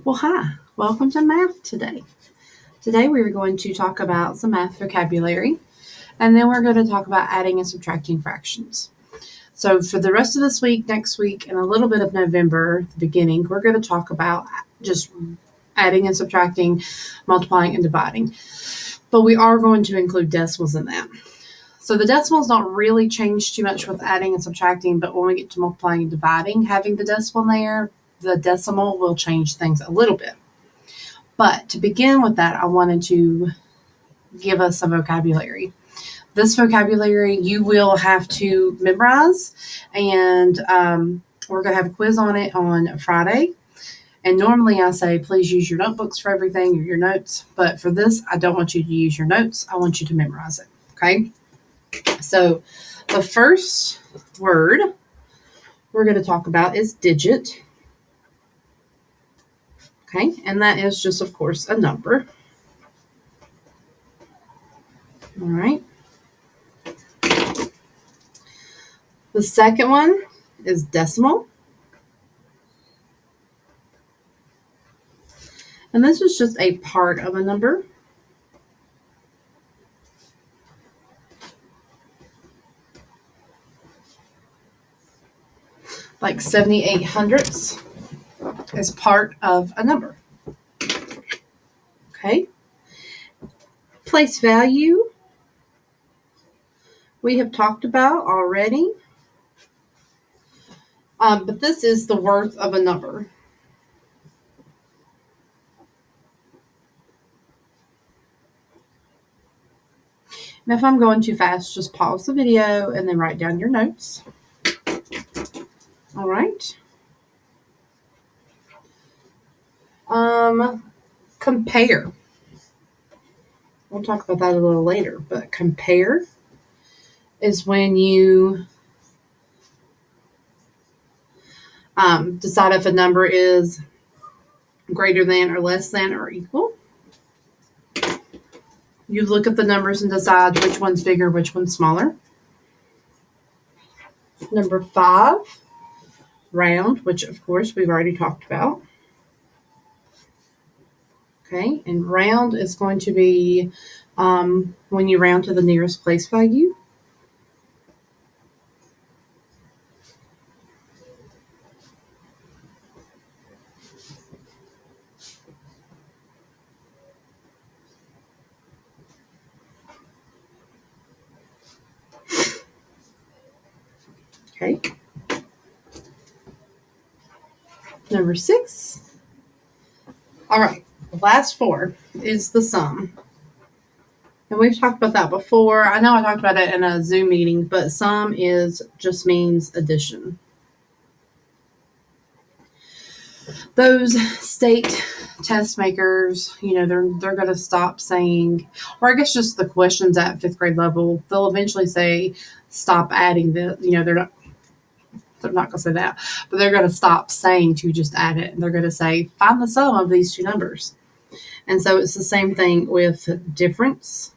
Well, hi, welcome to math today. Today we are going to talk about some math vocabulary, and then we're going to talk about adding and subtracting fractions. So, for the rest of this week, next week, and a little bit of November, the beginning, we're going to talk about just adding and subtracting, multiplying and dividing. But we are going to include decimals in that. So, the decimals don't really change too much with adding and subtracting, but when we get to multiplying and dividing, having the decimal there, the decimal will change things a little bit. But to begin with that, I wanted to give us some vocabulary. This vocabulary you will have to memorize, and we're going to have a quiz on it on Friday. And normally I say, please use your notebooks for everything or your notes. But for this, I don't want you to use your notes. I want you to memorize it. Okay? So the first word we're going to talk about is digit. Okay? And that is just, of course, a number. All right. The second one is decimal. And this is just a part of a number. Like 78 hundredths is part of a number. Okay. Place value, we have talked about already. But this is the worth of a number. And if I'm going too fast, just pause the video and then write down your notes. All right. Compare. We'll talk about that a little later, but compare is when you decide if a number is greater than or less than or equal. You look at the numbers and decide which one's bigger, which one's smaller. Number 5, round, which of course we've already talked about. Okay, and round is going to be when you round to the nearest place value. Okay. Number 6. All right, the last 4 is the sum. And we've talked about that before. I know I talked about it in a Zoom meeting, but sum just means addition. Those state test makers, they're going to stop saying, or I guess just the questions at 5th grade level, they'll eventually say, stop adding the, they're not going to say that, but they're going to stop saying to just add it. And they're going to say, find the sum of these two numbers. And so it's the same thing with difference.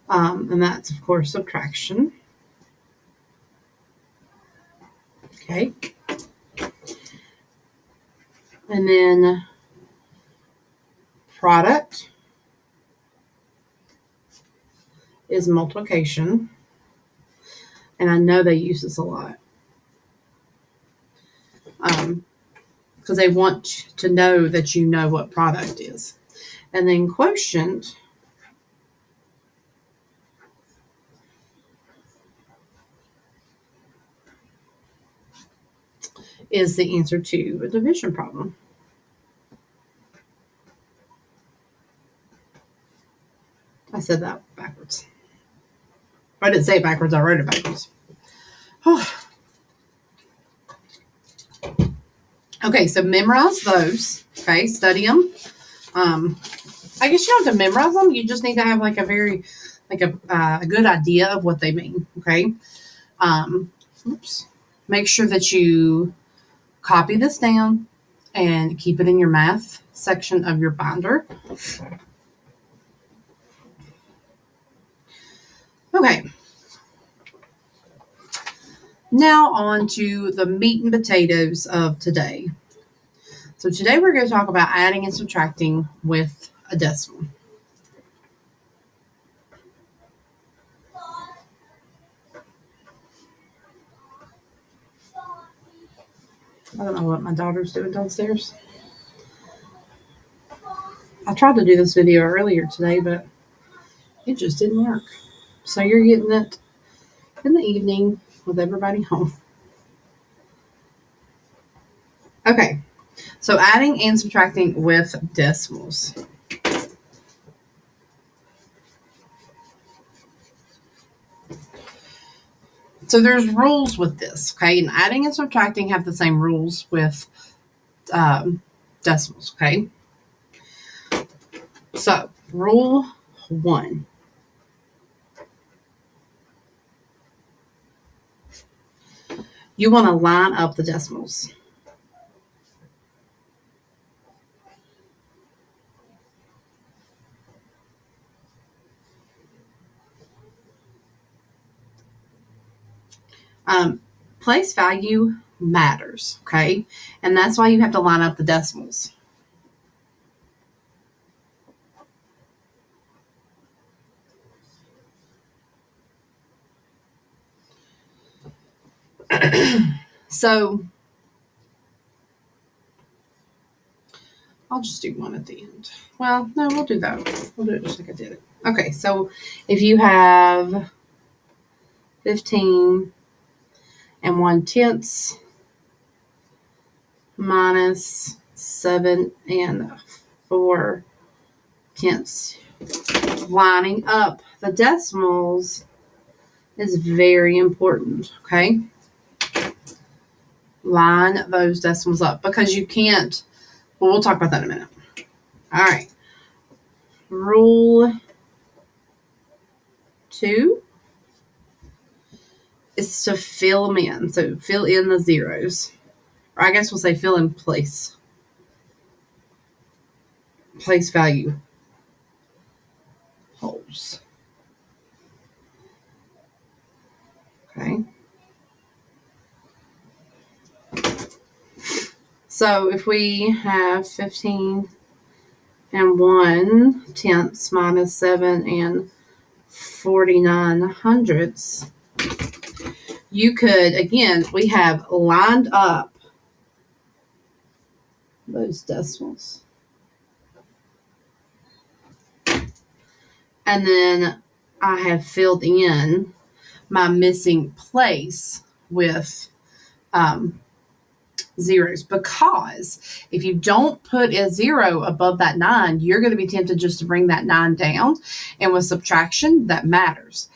And that's, of course, subtraction. Okay. And then product is multiplication. And I know they use this a lot. Because they want to know that you know what product is. And then quotient is the answer to a division problem. I said that backwards. I didn't say it backwards, I wrote it backwards. Okay, so memorize those. Okay, study them. I guess you don't have to memorize them. You just need to have a good idea of what they mean. Okay. Make sure that you copy this down and keep it in your math section of your binder. Okay. Now on to the meat and potatoes of today. So today we're going to talk about adding and subtracting with a decimal. I don't know what my daughter's doing downstairs. I tried to do this video earlier today, but it just didn't work. So you're getting it in the evening with everybody home. Okay, so adding and subtracting with decimals. So there's rules with this, okay? And adding and subtracting have the same rules with decimals, okay? So rule 1. You want to line up the decimals. Place value matters, okay? And that's why you have to line up the decimals. So I'll just do one at the end. Well, no, we'll do that. We'll do it just like I did it. Okay, so if you have 15 and 1/10 minus 7 and 4/10. Lining up the decimals is very important, okay? Line those decimals up because you can't, well, we'll talk about that in a minute. All right. Rule 2 is to fill them in. So fill in the zeros. Or I guess we'll say fill in place. Place value holes. Okay. So if we have 15 and 1/10 minus 7 and 49/100, you could, again, we have lined up those decimals. And then I have filled in my missing place with zeros, because if you don't put a 0 above that 9, you're going to be tempted just to bring that 9 down. And with subtraction, that matters.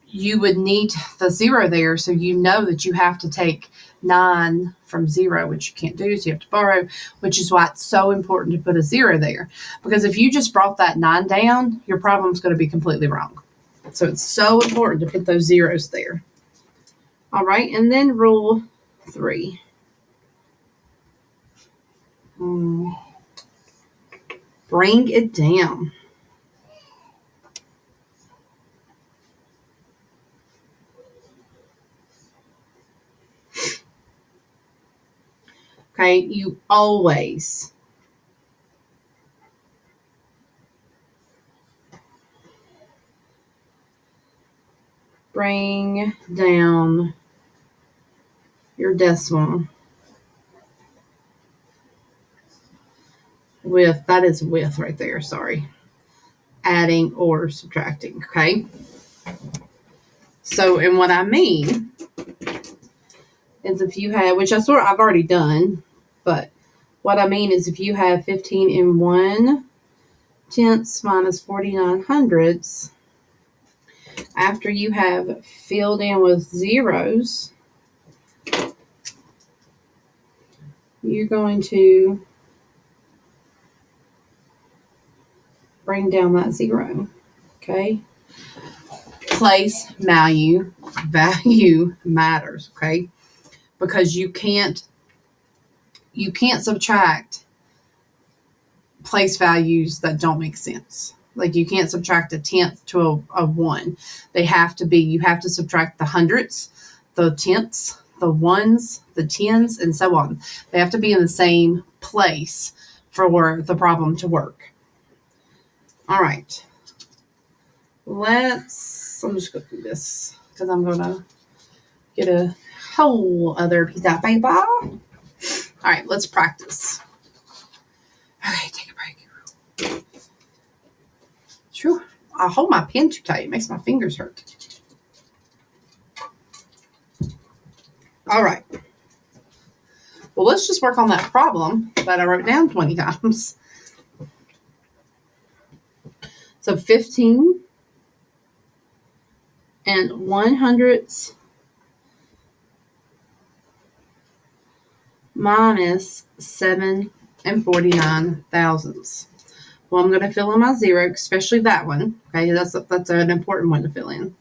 You would need the 0 there, so you know that you have to take 9 from 0, which you can't do, so you have to borrow, which is why it's so important to put a 0 there. Because if you just brought that 9 down, your problem's going to be completely wrong. So it's so important to put those zeros there. All right, and then rule 3. Bring it down. Okay, you always bring down your decimal with, that is with right there, sorry, adding or subtracting, okay? So, and what I mean is if you have, which I've already done, but what I mean is if you have 15 and 1/10 minus 49/100, after you have filled in with zeros, you're going to bring down that 0, okay? Place value matters, okay? Because you can't subtract place values that don't make sense. Like you can't subtract 1/10 to a 1. They have to be, you have to subtract the hundredths the tenths, the ones, the tens, and so on. They have to be in the same place for the problem to work. All right. I'm just going to do this because I'm going to get a whole other piece of paper. All right, let's practice. Okay, take a break. True. I hold my pen too tight. It makes my fingers hurt. All right. Well, let's just work on that problem that I wrote down 20 times. So 15 and 1/100 minus 7 and 49 thousandths. Well, I'm going to fill in my zero, especially that one. Okay, that's an important one to fill in.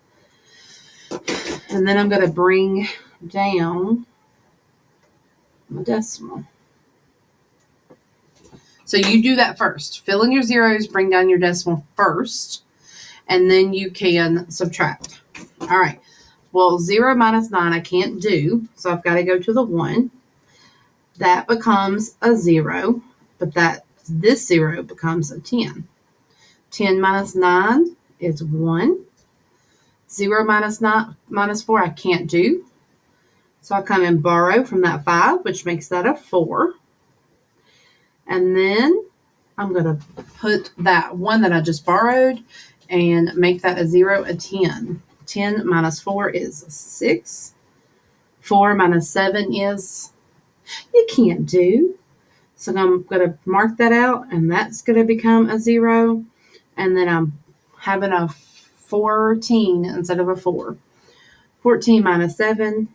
And then I'm going to bring down my decimal. So you do that first. Fill in your zeros, bring down your decimal first, and then you can subtract. All right. Well, 0 minus 9 I can't do, so I've got to go to the 1. That becomes a 0, but this 0 becomes a 10. 10 minus 9 is 1. 0 minus 4 I can't do. So I come and borrow from that 5, which makes that a 4. And then I'm going to put that 1 that I just borrowed and make that a 0, a 10. 10 minus 4 is 6. 4 minus 7 is, you can't do. So I'm going to mark that out, and that's going to become a 0. And then I'm having a 14 instead of a 4. 14 minus 7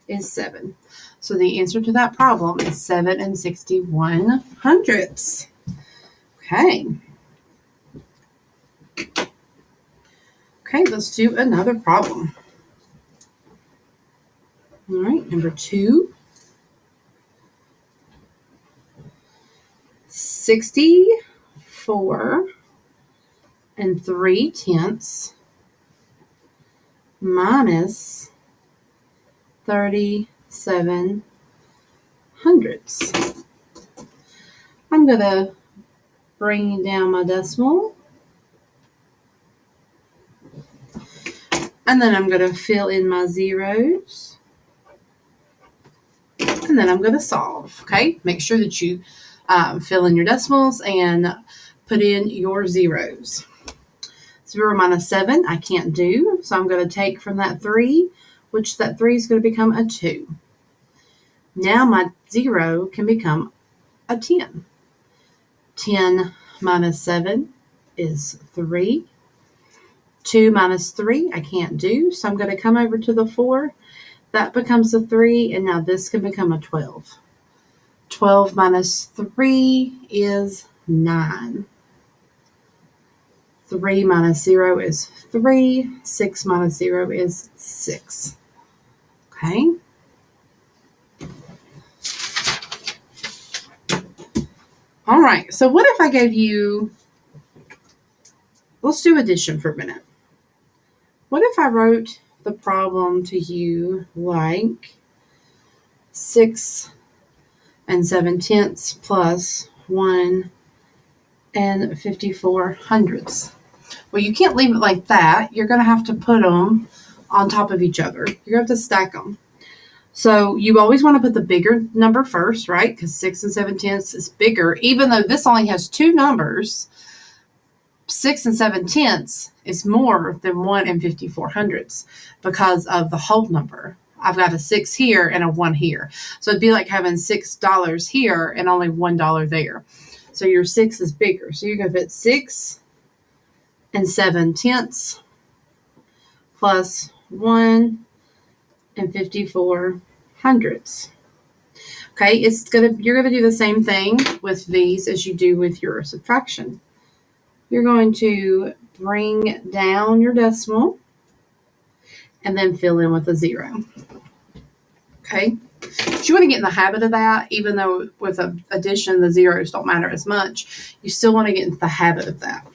is 7. So the answer to that problem is 7 and 61/100. Okay. Okay, let's do another problem. All right, number 2. 64 and 3/10 minus 37/100. I'm going to bring down my decimal. And then I'm going to fill in my zeros. And then I'm going to solve, okay? Make sure that you fill in your decimals and put in your zeros. 0 minus 7 I can't do, so I'm going to take from that 3, which that 3 is going to become a 2. Now my 0 can become a 10. 10 minus 7 is 3. 2 minus 3 I can't do, so I'm going to come over to the 4. That becomes a 3, and now this can become a 12. 12 minus 3 is 9. 3 minus 0 is 3. 6 minus 0 is 6. Okay. All right, so what if I gave you, let's do addition for a minute. What if I wrote the problem to you like 6 and 7/10 plus 1 and 54/100? Well, you can't leave it like that. You're going to have to put them on top of each other. You're going to have to stack them. So you always want to put the bigger number first, right? Because 6 and 7/10 is bigger. Even though this only has 2 numbers, 6 and 7/10 is more than 1 and 54/100 because of the whole number. I've got a 6 here and a 1 here. So it'd be like having $6 here and only $1 there. So your 6 is bigger. So you're going to put 6 and 7/10 plus 1 and 54/100. Okay, you're going to do the same thing with these as you do with your subtraction. You're going to bring down your decimal and then fill in with a 0. Okay, but you want to get in the habit of that, even though with addition the zeros don't matter as much. You still want to get into the habit of that.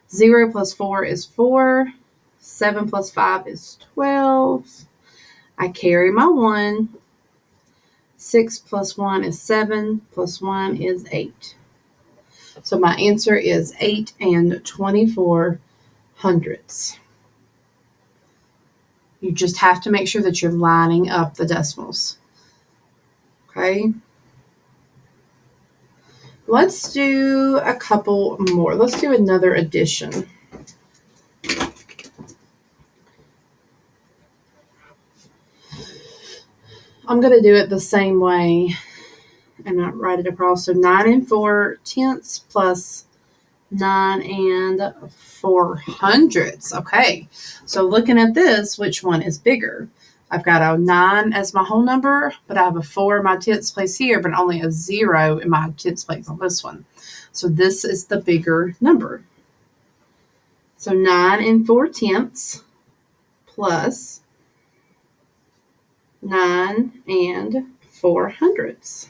0 plus 4 is 4. 7 plus 5 is 12. I carry my 1. 6 plus 1 is 7, plus 1 is 8. So my answer is 8 24 hundredths. You just have to make sure that you're lining up the decimals. Okay? Let's do a couple more. Let's do another addition. I'm going to do it the same way and not write it across. So 9 4 tenths plus 9 4 hundredths. Okay, so looking at this, which one is bigger? I've got a 9 as my whole number, but I have a 4 in my tenths place here, but only a 0 in my tenths place on this one. So this is the bigger number. So 9 4 tenths plus 9 4 hundredths.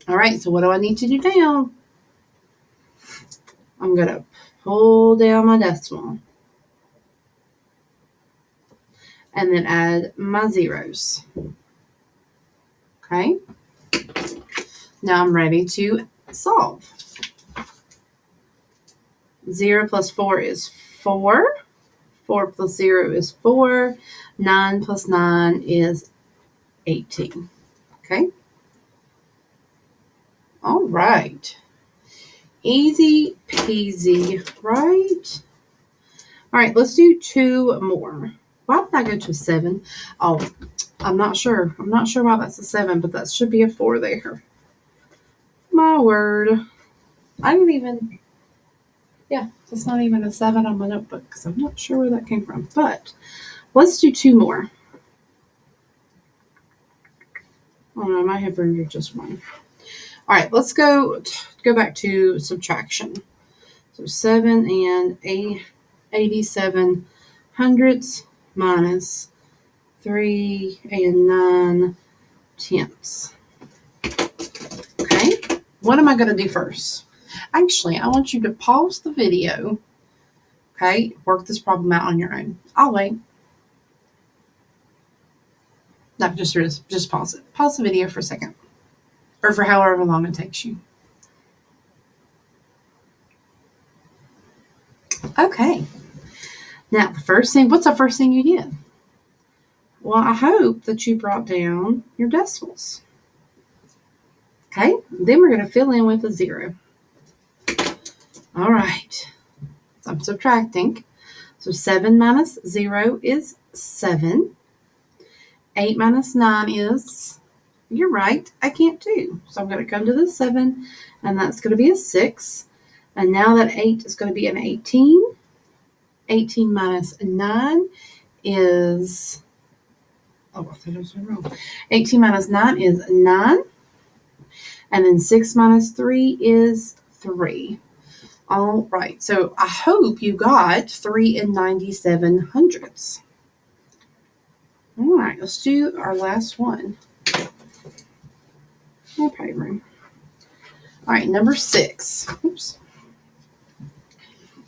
All right, so what do I need to do now? I'm going to pull down my decimal and then add my zeros. Okay. Now I'm ready to solve. 0 plus 4 is 4. 4 plus 0 is 4. 9 plus 9 is 18. Okay. All right. Easy peasy, right? All right, let's do 2 more. Why did I go to 7? Oh, I'm not sure. I'm not sure why that's a 7, but that should be a 4 there. My word. I didn't even, yeah, that's not even a 7 on my notebook because I'm not sure where that came from. But let's do 2 more. Oh no, I might have room for just 1. All right, let's go back to subtraction. So 7 87 hundredths minus 3 9 tenths. Okay, what am I going to do first? Actually, I want you to pause the video. Okay, work this problem out on your own. I'll wait. No, just pause it. Pause the video for a second. Or for however long it takes you. Okay. Now, what's the first thing you did? Well, I hope that you brought down your decimals. Okay, then we're going to fill in with a 0. All right, so I'm subtracting. So 7 minus 0 is 7. 8 minus 9 is, you're right, I can't do. So I'm going to come to the 7, and that's going to be a 6. And now that 8 is going to be an 18. 18 minus 9 is, I thought I was wrong. 18 minus 9 is 9. And then 6 minus 3 is 3. All right, so I hope you got 3 97 hundredths. All right, let's do our last one. Okay, room. All right, number 6. Oops.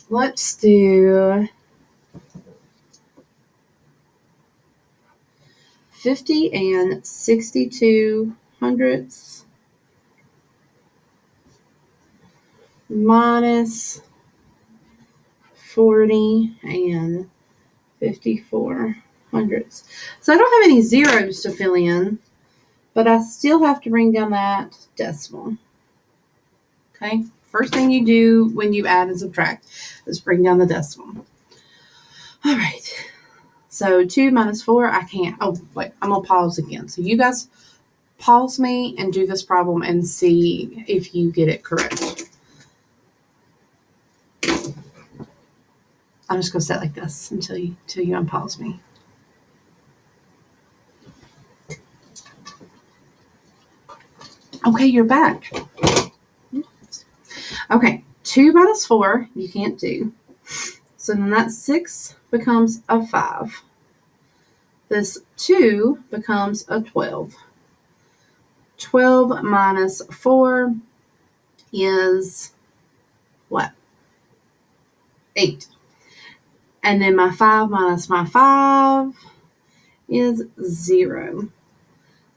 Let's do 50 62 hundredths minus 40 54 hundredths. So I don't have any zeros to fill in, but I still have to bring down that decimal. Okay, first thing you do when you add and subtract is bring down the decimal. All right, so 2 minus 4, I can't. Oh, wait, I'm going to pause again. So you guys pause me and do this problem and see if you get it correct. I'm just going to sit like this until you unpause me. Okay, you're back. Okay, 2 minus 4, you can't do. So then that 6 becomes a 5. This 2 becomes a 12. 12 minus 4 is what? 8. And then my 5 minus my 5 is 0.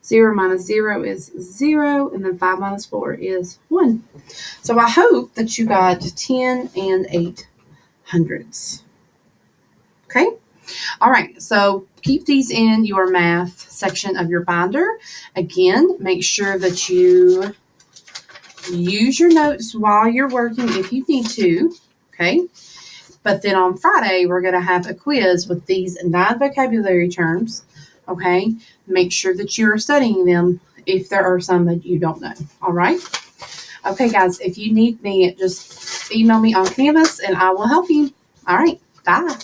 0 minus 0 is 0, and then 5 minus 4 is 1. So I hope that you got 10 and 8 hundredths. Okay? All right, so keep these in your math section of your binder. Again, make sure that you use your notes while you're working if you need to, okay? But then on Friday, we're going to have a quiz with these 9 vocabulary terms, okay? Make sure that you're studying them if there are some that you don't know, all right? Okay, guys, if you need me, just email me on Canvas and I will help you. All right, bye.